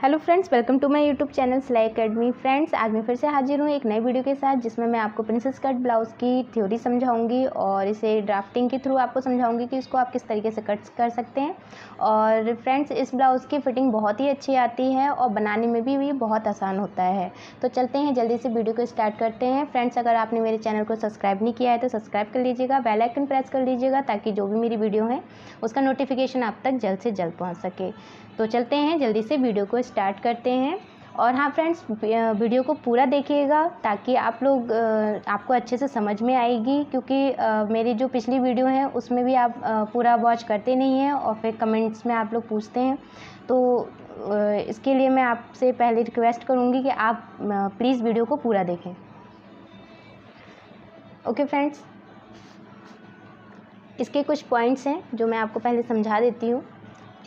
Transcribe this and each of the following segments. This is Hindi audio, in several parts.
Hello friends, welcome to my YouTube channel सिलाई एकेडमी। फ्रेंड्स, आज मैं फिर से हाजिर हूँ एक नई वीडियो के साथ, जिसमें मैं आपको प्रिंसेस कट ब्लाउज़ की थ्योरी समझाऊंगी और इसे ड्राफ्टिंग के थ्रू आपको समझाऊंगी कि इसको आप किस तरीके से कट कर सकते हैं। और फ्रेंड्स, इस ब्लाउज़ की फ़िटिंग बहुत ही अच्छी आती है और बनाने में भी बहुत आसान होता है। तो चलते हैं, जल्दी से वीडियो को स्टार्ट करते हैं। फ्रेंड्स, अगर आपने मेरे चैनल को सब्सक्राइब नहीं किया है तो सब्सक्राइब कर लीजिएगा, बेल आइकन प्रेस कर लीजिएगा, ताकि जो भी मेरी वीडियो है उसका नोटिफिकेशन आप तक जल्द से जल्द पहुँच सके। तो चलते हैं, जल्दी से वीडियो को स्टार्ट करते हैं। और हाँ फ्रेंड्स, वीडियो को पूरा देखिएगा ताकि आपको अच्छे से समझ में आएगी, क्योंकि मेरी जो पिछली वीडियो है उसमें भी आप पूरा वॉच करते नहीं हैं और फिर कमेंट्स में आप लोग पूछते हैं। तो इसके लिए मैं आपसे पहले रिक्वेस्ट करूँगी कि आप प्लीज़ वीडियो को पूरा देखें। ओके फ्रेंड्स, इसके कुछ पॉइंट्स हैं जो मैं आपको पहले समझा देती हूँ।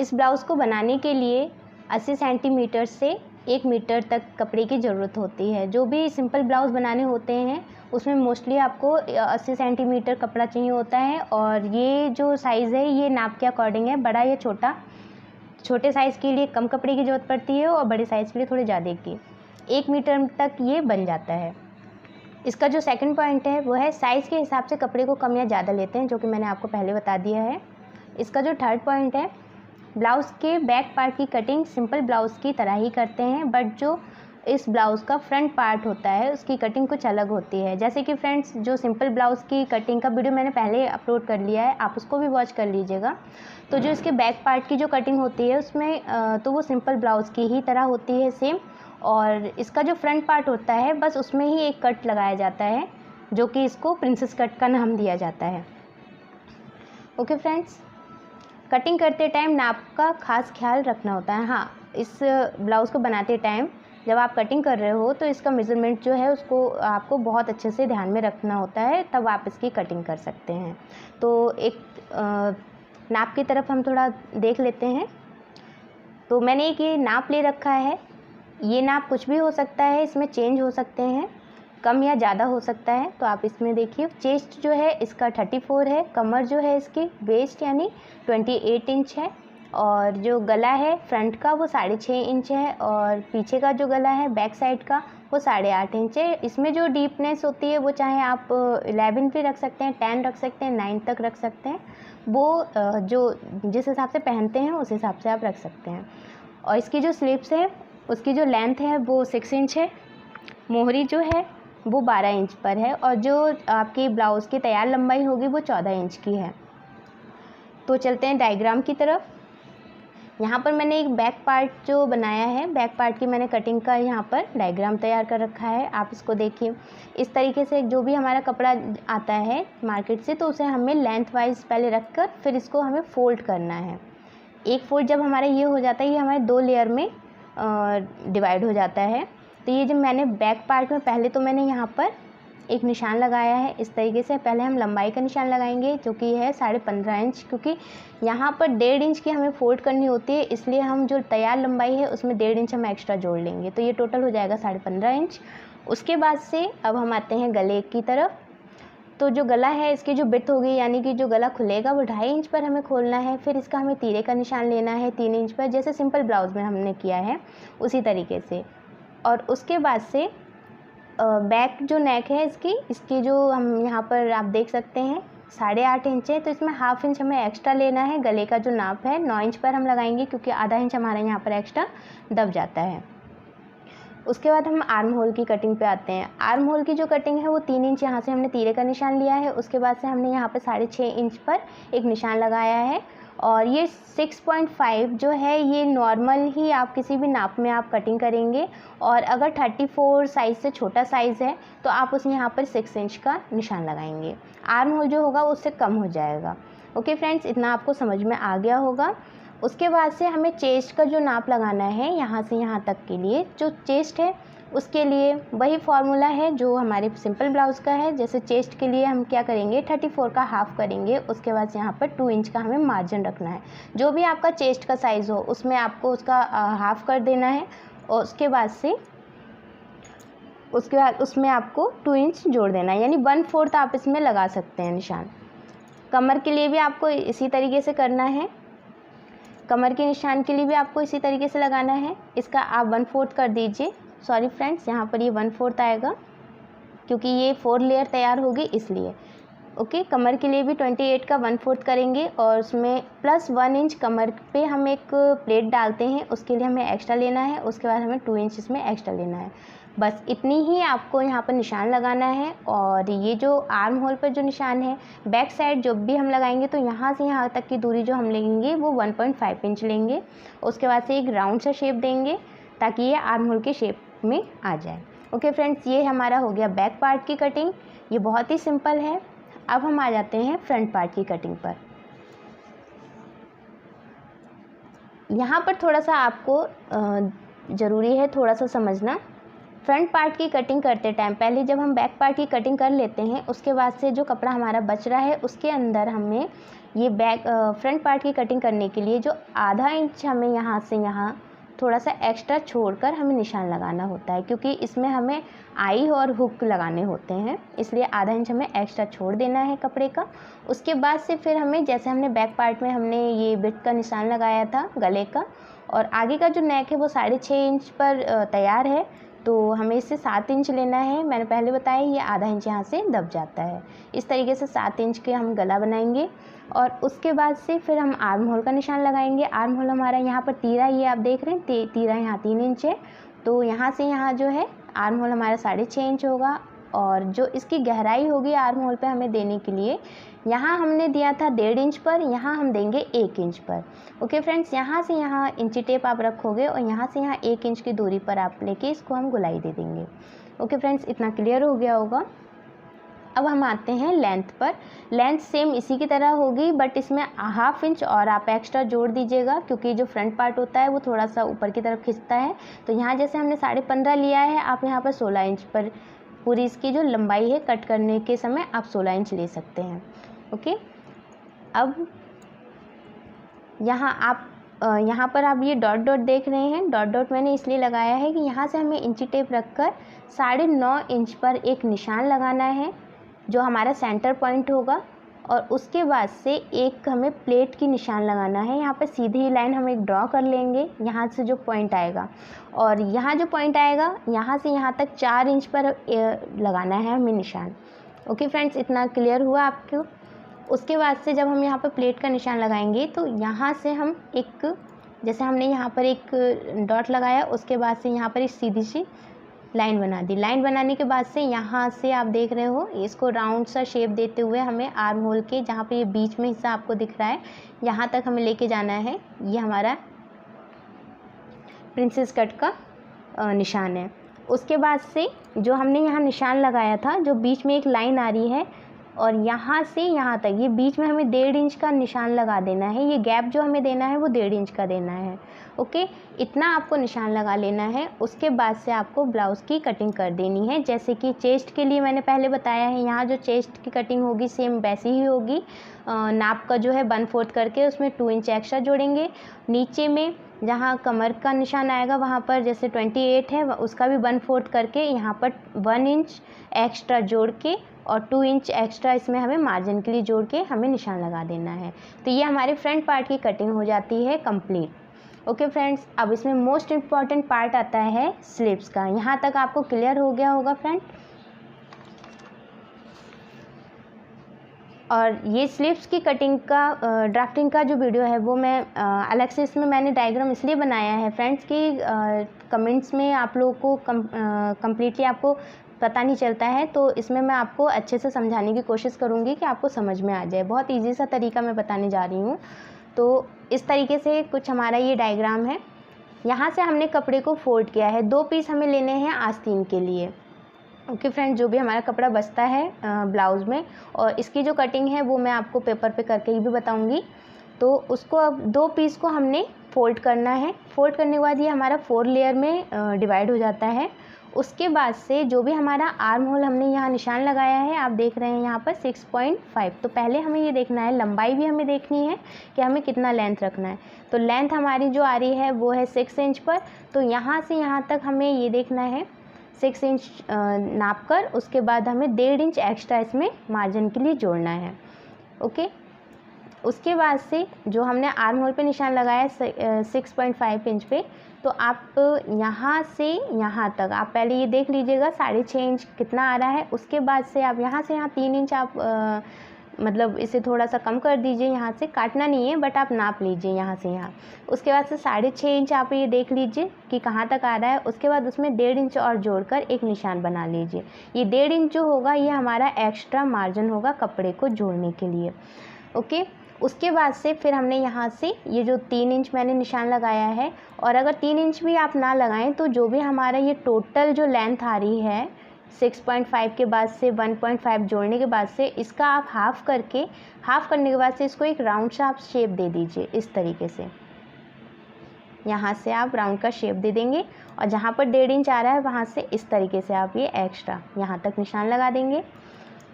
इस ब्लाउज़ को बनाने के लिए 80 सेंटीमीटर से 1 मीटर तक कपड़े की ज़रूरत होती है। जो भी सिंपल ब्लाउज़ बनाने होते हैं उसमें मोस्टली आपको 80 सेंटीमीटर कपड़ा चाहिए होता है। और ये जो साइज़ है ये नाप के अकॉर्डिंग है, बड़ा या छोटा। छोटे साइज़ के लिए कम कपड़े की ज़रूरत पड़ती है और बड़े साइज़ के लिए थोड़ी ज़्यादा की। 1 मीटर तक ये बन जाता है। इसका जो सेकंड पॉइंट है वो है साइज़ के हिसाब से कपड़े को कम या ज़्यादा लेते हैं, जो कि मैंने आपको पहले बता दिया है। इसका जो थर्ड पॉइंट है, ब्लाउज़ के बैक पार्ट की कटिंग सिंपल ब्लाउज़ की तरह ही करते हैं, बट जो इस ब्लाउज़ का फ्रंट पार्ट होता है उसकी कटिंग कुछ अलग होती है। जैसे कि फ्रेंड्स, जो सिंपल ब्लाउज़ की कटिंग का वीडियो मैंने पहले अपलोड कर लिया है, आप उसको भी वॉच कर लीजिएगा। तो जो इसके बैक पार्ट की जो कटिंग होती है उसमें तो वो सिंपल ब्लाउज़ की ही तरह होती है सेम। और इसका जो फ्रंट पार्ट होता है बस उसमें ही एक कट लगाया जाता है, जो कि इसको प्रिंसेस कट का नाम दिया जाता है। ओके फ्रेंड्स, कटिंग करते टाइम नाप का खास ख्याल रखना होता है। हाँ, इस ब्लाउज़ को बनाते टाइम जब आप कटिंग कर रहे हो तो इसका मेज़रमेंट जो है उसको आपको बहुत अच्छे से ध्यान में रखना होता है, तब आप इसकी कटिंग कर सकते हैं। तो एक नाप की तरफ हम थोड़ा देख लेते हैं। तो मैंने एक ये नाप ले रखा है। ये नाप कुछ भी हो सकता है, इसमें चेंज हो सकते हैं, कम या ज़्यादा हो सकता है। तो आप इसमें देखिए, चेस्ट जो है इसका 34 है, कमर जो है इसकी वेस्ट यानी 28 इंच है, और जो गला है फ्रंट का वो 6.5 इंच है, और पीछे का जो गला है बैक साइड का वो 8.5 इंच है। इसमें जो डीपनेस होती है वो चाहे आप 11 भी रख सकते हैं, 10 रख सकते हैं, 9 तक रख सकते हैं। वो जो जिस हिसाब से पहनते हैं उस हिसाब से आप रख सकते हैं। और इसकी जो स्लीव्स है उसकी जो लेंथ है वो 6 इंच है, मोहरी जो है वो 12 इंच पर है, और जो आपकी ब्लाउज़ की तैयार लंबाई होगी वो 14 इंच की है। तो चलते हैं डायग्राम की तरफ। यहाँ पर मैंने एक बैक पार्ट जो बनाया है, बैक पार्ट की मैंने कटिंग का यहाँ पर डायग्राम तैयार कर रखा है। आप इसको देखिए, इस तरीके से जो भी हमारा कपड़ा आता है मार्केट से, तो उसे हमें लेंथ वाइज पहले रख कर फिर इसको हमें फ़ोल्ड करना है। एक फोल्ड जब हमारा ये हो जाता है, ये हमारे 2 लेयर में डिवाइड हो जाता है। तो ये जब मैंने बैक पार्ट में पहले तो मैंने यहाँ पर एक निशान लगाया है इस तरीके से। पहले हम लंबाई का निशान लगाएंगे, जो कि है 15.5 इंच, क्योंकि यहाँ पर 1.5 इंच की हमें फोल्ड करनी होती है, इसलिए हम जो तैयार लंबाई है उसमें 1.5 इंच हम एक्स्ट्रा जोड़ लेंगे, तो ये टोटल हो जाएगा 15.5 इंच। उसके बाद से अब हम आते हैं गले की तरफ। तो जो गला है इसकी जो बिड्थ होगी, यानी कि जो गला खुलेगा वो 2.5 इंच पर हमें खोलना है। फिर इसका हमें तीरे का निशान लेना है 3 इंच पर, जैसे सिंपल ब्लाउज़ में हमने किया है उसी तरीके से। और उसके बाद से बैक जो नेक है इसकी जो हम यहाँ पर आप देख सकते हैं 8.5 इंच है, तो इसमें 1/2 इंच हमें एक्स्ट्रा लेना है। गले का जो नाप है 9 इंच पर हम लगाएंगे, क्योंकि आधा इंच हमारा यहाँ पर एक्स्ट्रा दब जाता है। उसके बाद हम आर्म होल की कटिंग पे आते हैं। आर्म होल की जो कटिंग है वो 3 इंच यहाँ से हमने तीरे का निशान लिया है। उसके बाद से हमने यहाँ पे 6.5 इंच पर एक निशान लगाया है, और ये 6.5 जो है ये नॉर्मल ही आप किसी भी नाप में आप कटिंग करेंगे। और अगर 34 साइज़ से छोटा साइज़ है तो आप उस यहाँ पर 6 इंच का निशान लगाएंगे। आर्म होल जो होगा उससे कम हो जाएगा। ओके फ्रेंड्स, इतना आपको समझ में आ गया होगा। उसके बाद से हमें चेस्ट का जो नाप लगाना है यहाँ से यहाँ तक के लिए, जो चेस्ट है उसके लिए वही फार्मूला है जो हमारे सिंपल ब्लाउज़ का है। जैसे चेस्ट के लिए हम क्या करेंगे, 34 का हाफ़ करेंगे। उसके बाद से यहाँ पर 2 इंच का हमें मार्जिन रखना है। जो भी आपका चेस्ट का साइज़ हो उसमें आपको उसका हाफ़ कर देना है, और उसके बाद उसमें आपको 2 इंच जोड़ देना है, यानी 1/4 आप इसमें लगा सकते हैं निशान। कमर के लिए भी आपको इसी तरीके से करना है। कमर के निशान के लिए भी आपको इसी तरीके से लगाना है। इसका आप 1/4 कर दीजिए। सॉरी फ्रेंड्स, यहाँ पर ये 1/4 आएगा क्योंकि ये 4 लेयर तैयार होगी इसलिए। ओके, कमर के लिए भी 28 का 1/4 करेंगे और उसमें प्लस 1 इंच कमर पे हम एक प्लेट डालते हैं, उसके लिए हमें एक्स्ट्रा लेना है। उसके बाद हमें 2 इंच इसमें एक्स्ट्रा लेना है। बस इतनी ही आपको यहाँ पर निशान लगाना है। और ये जो आर्म होल पर जो निशान है, बैक साइड जब भी हम लगाएंगे तो यहाँ से यहाँ तक की दूरी जो हम लेंगे वो 1.5 इंच लेंगे। उसके बाद से एक राउंड सा शेप देंगे ताकि ये आर्म होल के शेप में आ जाए। ओके फ्रेंड्स, ये हमारा हो गया बैक पार्ट की कटिंग। ये बहुत ही सिंपल है। अब हम आ जाते हैं फ्रंट पार्ट की कटिंग पर। यहाँ पर थोड़ा सा आपको ज़रूरी है थोड़ा सा समझना। फ्रंट पार्ट की कटिंग करते टाइम पहले जब हम बैक पार्ट की कटिंग कर लेते हैं, उसके बाद से जो कपड़ा हमारा बच रहा है उसके अंदर हमें ये फ्रंट पार्ट की कटिंग करने के लिए जो आधा इंच हमें यहाँ से यहाँ थोड़ा सा एक्स्ट्रा छोड़कर हमें निशान लगाना होता है, क्योंकि इसमें हमें आई और हुक लगाने होते हैं, इसलिए आधा इंच हमें एक्स्ट्रा छोड़ देना है कपड़े का। उसके बाद से फिर हमें, जैसे हमने बैक पार्ट में हमने ये बिट का निशान लगाया था गले का, और आगे का जो नेक है वो 6.5 इंच पर तैयार है, तो हमें इससे 7 इंच लेना है। मैंने पहले बताया ये आधा इंच यहाँ से दब जाता है। इस तरीके से 7 इंच के हम गला बनाएंगे और उसके बाद से फिर हम आर्म होल का निशान लगाएंगे। आर्म होल हमारा यहाँ पर तीरा, ये आप देख रहे हैं तीरा यहाँ 3 इंच है, तो यहाँ से यहाँ जो है आर्म होल हमारा 6.5 इंच होगा। और जो इसकी गहराई होगी आर्म होल पे हमें देने के लिए, यहाँ हमने दिया था 1.5 इंच पर, यहाँ हम देंगे 1 इंच पर। ओके फ्रेंड्स, यहाँ से यहाँ इंची टेप आप रखोगे और यहाँ से यहाँ 1 इंच की दूरी पर आप लेके इसको हम गुलाई दे देंगे। ओके फ्रेंड्स, इतना क्लियर हो गया होगा। अब हम आते हैं लेंथ पर। लेंथ सेम इसी की तरह होगी, बट इसमें 1/2 इंच और आप एक्स्ट्रा जोड़ दीजिएगा, क्योंकि जो फ्रंट पार्ट होता है वो थोड़ा सा ऊपर की तरफ खिंचता है। तो यहाँ जैसे हमने 15.5 लिया है, आप यहाँ पर 16 इंच पर पूरी इसकी जो लंबाई है कट करने के समय आप 16 इंच ले सकते हैं। ओके, अब यहाँ पर आप ये डॉट डॉट देख रहे हैं। डॉट डॉट मैंने इसलिए लगाया है कि यहाँ से हमें इंची टेप रखकर 9.5 इंच पर एक निशान लगाना है जो हमारा सेंटर पॉइंट होगा, और उसके बाद से एक हमें प्लेट की निशान लगाना है। यहाँ पर सीधी लाइन हम एक ड्रॉ कर लेंगे, यहाँ से जो पॉइंट आएगा, और यहाँ जो पॉइंट आएगा यहाँ से यहाँ तक 4 इंच पर लगाना है हमें निशान। ओके फ्रेंड्स, इतना क्लियर हुआ आपको। उसके बाद से जब हम यहाँ पर प्लेट का निशान लगाएंगे तो यहाँ से हम एक, जैसे हमने यहाँ पर एक डॉट लगाया, उसके बाद से यहाँ पर एक सीधी सी लाइन बना दी। लाइन बनाने के बाद से यहाँ से आप देख रहे हो इसको राउंड सा शेप देते हुए हमें आर्म होल के, जहाँ पे ये बीच में हिस्सा आपको दिख रहा है, यहाँ तक हमें लेके जाना है। ये हमारा प्रिंसेस कट का निशान है। उसके बाद से जो हमने यहाँ निशान लगाया था, जो बीच में एक लाइन आ रही है, और यहाँ से यहाँ तक ये बीच में हमें 1.5 इंच का निशान लगा देना है। ये गैप जो हमें देना है वो 1.5 इंच का देना है। ओके, इतना आपको निशान लगा लेना है। उसके बाद से आपको ब्लाउज़ की कटिंग कर देनी है। जैसे कि चेस्ट के लिए मैंने पहले बताया है, यहाँ जो चेस्ट की कटिंग होगी सेम वैसी ही होगी। नाप का जो है 1/4 करके उसमें 2 इंच एक्स्ट्रा जोड़ेंगे। नीचे में जहाँ कमर का निशान आएगा वहाँ पर जैसे 28 है, उसका भी 1/4 करके यहाँ पर 1 इंच एक्स्ट्रा जोड़ के और 2 इंच एक्स्ट्रा इसमें हमें मार्जिन के लिए जोड़ के हमें निशान लगा देना है। तो ये हमारे फ्रंट पार्ट की कटिंग हो जाती है कंप्लीट। ओके फ्रेंड्स, अब इसमें मोस्ट इम्पॉर्टेंट पार्ट आता है स्लीव्स का। यहाँ तक आपको क्लियर हो गया होगा फ्रेंड। और ये स्लीव्स की कटिंग का ड्राफ्टिंग का जो वीडियो है वो मैं अलग से इसमें मैंने डायग्राम इसलिए बनाया है फ्रेंड्स कि कमेंट्स में आप लोगों को कम्प्लीटली आपको पता नहीं चलता है, तो इसमें मैं आपको अच्छे से समझाने की कोशिश करूँगी कि आपको समझ में आ जाए। बहुत ईजी सा तरीका मैं बताने जा रही हूँ। तो इस तरीके से कुछ हमारा ये डायग्राम है। यहाँ से हमने कपड़े को फोल्ड किया है। 2 पीस हमें लेने हैं आस्तीन के लिए। ओके फ्रेंड, जो भी हमारा कपड़ा बचता है ब्लाउज़ में, और इसकी जो कटिंग है वो मैं आपको पेपर पे करके ही भी बताऊँगी। तो उसको अब 2 पीस को हमने फोल्ड करना है। फोल्ड करने के बाद ये हमारा 4 लेयर में डिवाइड हो जाता है। उसके बाद से जो भी हमारा आर्म होल हमने यहाँ निशान लगाया है, आप देख रहे हैं यहाँ पर 6.5। तो पहले हमें ये देखना है, लंबाई भी हमें देखनी है कि हमें कितना लेंथ रखना है। तो लेंथ हमारी जो आ रही है वो है 6 इंच पर। तो यहाँ से यहाँ तक हमें ये देखना है 6 इंच नाप कर, उसके बाद हमें 1.5 इंच एक्स्ट्रा इसमें मार्जिन के लिए जोड़ना है। ओके, उसके बाद से जो हमने आर्म होल पे निशान लगाया 6.5 इंच पे, तो आप यहाँ से यहाँ तक आप पहले ये देख लीजिएगा 6.5 इंच कितना आ रहा है। उसके बाद से आप यहाँ से यहाँ 3 इंच आप मतलब इसे थोड़ा सा कम कर दीजिए, यहाँ से काटना नहीं है बट आप नाप लीजिए यहाँ से यहाँ। उसके बाद से 6.5 इंच आप ये देख लीजिए कि कहाँ तक आ रहा है। उसके बाद उसमें 1.5 इंच और जोड़कर एक निशान बना लीजिए। ये 1.5 इंच जो होगा ये हमारा एक्स्ट्रा मार्जिन होगा कपड़े को जोड़ने के लिए। ओके, उसके बाद से फिर हमने यहाँ से ये जो 3 इंच मैंने निशान लगाया है, और अगर 3 इंच भी आप ना लगाएं तो जो भी हमारा ये टोटल जो लेंथ आ रही है 6.5 के बाद से 1.5 जोड़ने के बाद से, इसका आप हाफ़ करने के बाद से इसको एक राउंड सा आप शेप दे दीजिए। इस तरीके से यहाँ से आप राउंड का शेप दे देंगे, और जहाँ पर 1.5 इंच आ रहा है वहाँ से इस तरीके से आप ये एक्स्ट्रा यहाँ तक निशान लगा देंगे।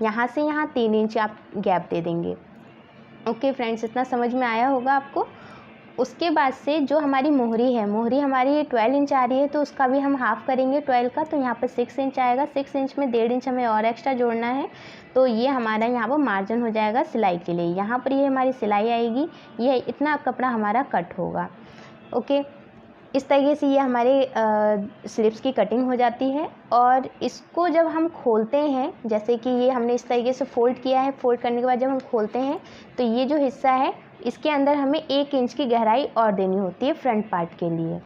यहाँ से यहाँ 3 इंच आप गैप दे देंगे। ओके फ्रेंड्स, इतना समझ में आया होगा आपको। उसके बाद से जो हमारी मोहरी है, मोहरी हमारी 12 इंच आ रही है, तो उसका भी हम हाफ़ करेंगे 12 का, तो यहाँ पर 6 इंच आएगा। 6 इंच में 1.5 इंच हमें और एक्स्ट्रा जोड़ना है, तो ये हमारा यहाँ पर मार्जिन हो जाएगा सिलाई के लिए। यहाँ पर ये हमारी सिलाई आएगी, ये इतना कपड़ा हमारा कट होगा। ओके, इस तरीके से ये हमारे स्लीव्स की कटिंग हो जाती है। और इसको जब हम खोलते हैं, जैसे कि ये हमने इस तरीके से फ़ोल्ड किया है, फ़ोल्ड करने के बाद जब हम खोलते हैं तो ये जो हिस्सा है इसके अंदर हमें 1 इंच की गहराई और देनी होती है फ्रंट पार्ट के लिए।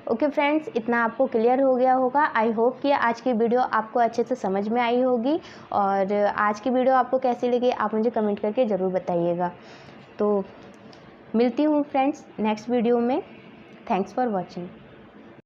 ओके फ्रेंड्स, इतना आपको क्लियर हो गया होगा। आई होप कि आज की वीडियो आपको अच्छे से समझ में आई होगी, और आज की वीडियो आपको कैसी लगी आप मुझे कमेंट करके ज़रूर बताइएगा। तो मिलती हूँ फ्रेंड्स नेक्स्ट वीडियो में। Thanks for watching.